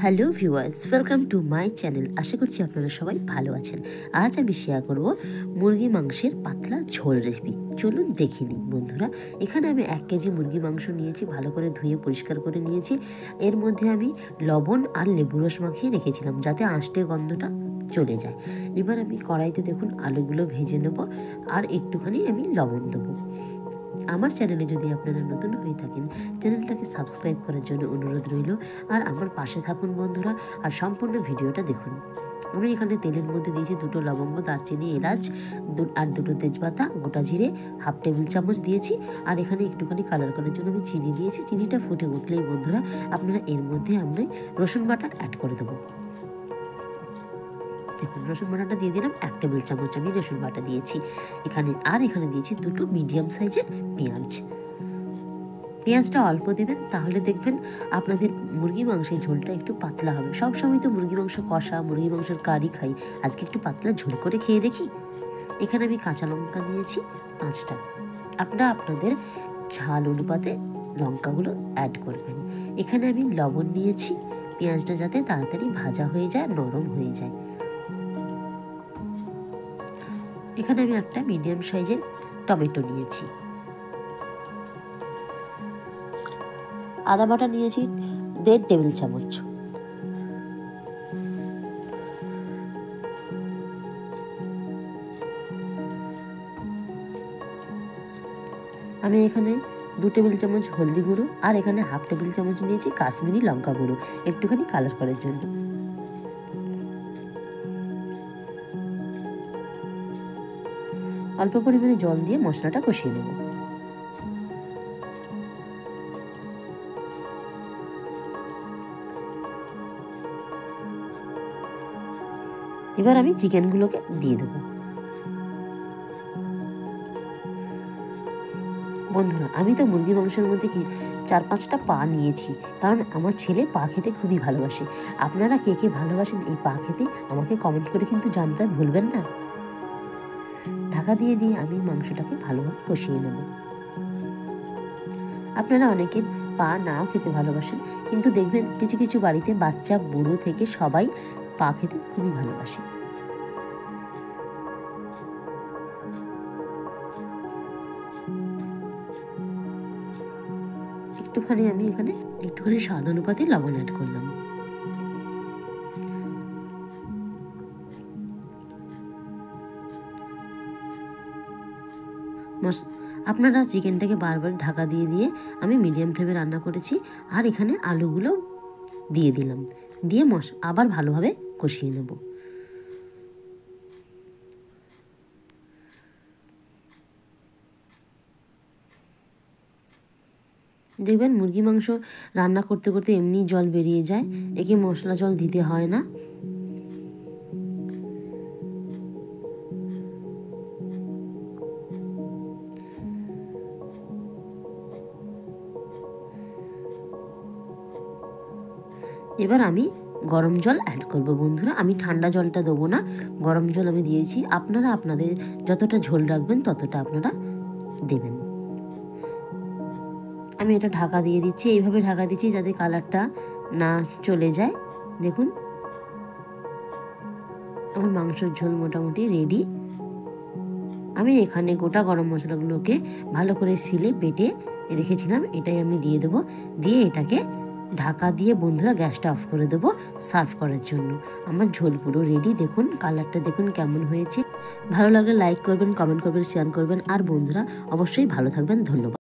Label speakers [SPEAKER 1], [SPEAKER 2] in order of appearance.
[SPEAKER 1] Hello viewers, welcome to my channel. আশা করছি আপনারা সবাই ভালো আছেন। আজ আমি শেয়ার করব মুরগি মাংসের পাতলা ঝোল রেসিপি। চলুন দেখে নিই বন্ধুরা। এখানে আমি 1 কেজি মুরগি মাংস নিয়েছি, ভালো করে ধুয়ে পরিষ্কার করে নিয়েছি। এর মধ্যে আমি লবণ আর লেবু রস মাখিয়ে রেখেছিলাম যাতে আঁশটের গন্ধটা চলে যায়। এবার আমি কড়াইতে দেখুন আলুগুলো ভেজে নেব আর একটুখানি আমি লবণ দেবো। আমার চ্যানেলে যদি আপনারা নতুন হয়ে থাকেন, চ্যানেলটাকে সাবস্ক্রাইব করার জন্য অনুরোধ রইল। আর আমার পাশে থাকুন বন্ধুরা, আর সম্পূর্ণ ভিডিওটা দেখুন। আমি এখানে তেলের মধ্যে দিয়েছি 2টো লবঙ্গ, দারচিনি, এলাচ আর 2টো তেজপাতা, গোটা জিরে 1/2 টেবিল চামচ দিয়েছি। আর এখানে একটুখানি কালার করার জন্য আমি চিনি দিয়েছি। চিনিটা ফুটে উঠলেই বন্ধুরা আপনারা এর মধ্যে আমরা রসুন বাটা অ্যাড করে দেবো। দেখুন রসুন বাটাটা দিয়ে দিলাম, 1 টেবিল চামচ আমি রসুন বাটা দিয়েছি এখানে দিয়েছি 2টো মিডিয়াম সাইজের পেঁয়াজ। পেঁয়াজটা অল্প দেবেন, তাহলে দেখবেন আপনাদের মুরগি মাংসের ঝোলটা একটু পাতলা হবে। সবসময় তো মুরগি মাংস কষা, মুরগি মাংসের কারি খাই, আজকে একটু পাতলা ঝোল করে খেয়ে দেখি। এখানে আমি কাঁচা লঙ্কা দিয়েছি 5টা। আপনারা আপনাদের ঝাল অনুপাতে লঙ্কাগুলো অ্যাড করবেন। এখানে আমি লবণ নিয়েছি, পেঁয়াজটা যাতে তাড়াতাড়ি ভাজা হয়ে যায়, নরম হয়ে যায়। এখানে আমি একটা মিডিয়াম সাইজের টমেটো নিয়েছি। আদা বাটা নিয়েছি 1.5 টেবিল চামচ। আমি এখানে 2 টেবিল চামচ হলদি গুঁড়ো আর এখানে 1/2 টেবিল চামচ নিয়েছি কাশ্মীরি লঙ্কা গুঁড়ো, একটুখানি কালার করার জন্য। অল্প পরিমাণে জল দিয়ে মশলাটা কষিয়ে নেব। এবার আমি চিকেনগুলোকে দিয়ে দেবো। বন্ধুরা, আমি তো মুরগি মাংসের মধ্যে 4-5টা পা নিয়েছি, কারণ আমার ছেলে পা খেতে খুবই ভালোবাসে। আপনারা কে কে ভালোবাসেন এই পা খেতে আমাকে কমেন্ট করে কিন্তু জানতে ভুলবেন না। ঢাকা দিয়ে আমি মাংসটাকে ভালোভাবে কষিয়ে নেব। আপনারা অনেকে পা নাও খেতে ভালোবাসেন, কিন্তু দেখবেন কিছু কিছু বাড়িতে বাচ্চা বুড়ো থেকে সবাই পা খেতে খুবই ভালোবাসে। আমি এখানে একটুখানি স্বাদ অনুপাতে লবণ অ্যাড করলাম। আপনারা চিকেনটাকে বারবার ঢাকা দিয়ে আমি মিডিয়াম ফ্লেমে রান্না করেছি। আর এখানে আলুগুলো দিয়ে দিলাম, দিয়ে আবার ভালোভাবে কষিয়ে নেব। দেখবেন মুরগি মাংস রান্না করতে করতে এমনি জল বেরিয়ে যায়, একে মশলা জল দিতে হয় না। এবার আমি গরম জল অ্যাড করব বন্ধুরা। আমি ঠান্ডা জলটা দেবো না, গরম জল আমি দিয়েছি। আপনারা আপনাদের যতটা ঝোল রাখবেন ততটা আপনারা দেবেন। আমি এটা ঢাকা দিয়ে দিচ্ছি, এইভাবে ঢাকা দিচ্ছি যাতে কালারটা না চলে যায়। দেখুন আমার মাংসের ঝোল মোটামুটি রেডি। আমি এখানে গোটা গরম মশলাগুলোকে ভালো করে সিলে বেটে রেখেছিলাম, এটাই আমি দিয়ে দেবো। দিয়ে এটাকে ঢাকা দিয়ে বন্ধুরা গ্যাসটা অফ করে দেবো সার্ভ করার জন্য। আমার ঝোল পুরো রেডি। দেখুন কালারটা দেখুন কেমন হয়েছে। ভালো লাগলে লাইক করবেন, কমেন্ট করবেন, শেয়ার করবেন। আর বন্ধুরা অবশ্যই ভালো থাকবেন। ধন্যবাদ।